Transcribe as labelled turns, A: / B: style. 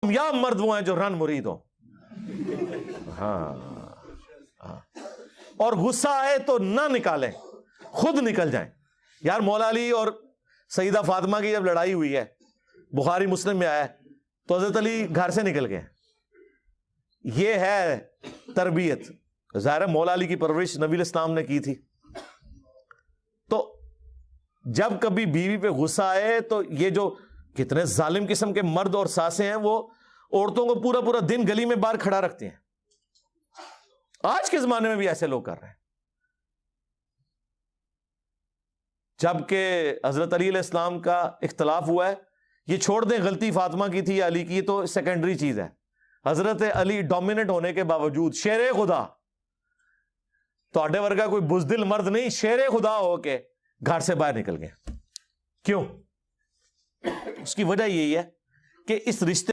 A: یا مرد وہ ہیں جو رن مرید ہو. ہاں, اور غصہ آئے تو نہ نکالیں, خود نکل جائیں. یار مولا علی اور سیدہ فاطمہ کی جب لڑائی ہوئی ہے, بخاری مسلم میں آیا ہے, تو حضرت علی گھر سے نکل گئے. یہ ہے تربیت. ظاہر مولا علی کی پرورش نبی الاسلام نے کی تھی. تو جب کبھی بیوی پہ غصہ آئے تو یہ جو کتنے ظالم قسم کے مرد اور ساسیں ہیں, وہ عورتوں کو پورا پورا دن گلی میں باہر کھڑا رکھتے ہیں. آج کے زمانے میں بھی ایسے لوگ کر رہے ہیں. جبکہ حضرت علی علیہ السلام کا اختلاف ہوا ہے, یہ چھوڑ دیں غلطی فاطمہ کی تھی یا علی کی, تو سیکنڈری چیز ہے. حضرت علی ڈومیننٹ ہونے کے باوجود شیر خدا, تو ورگا کوئی بزدل مرد نہیں, شیر خدا ہو کے گھر سے باہر نکل گئے. کیوں؟ اس کی وجہ یہی ہے کہ اس رشتے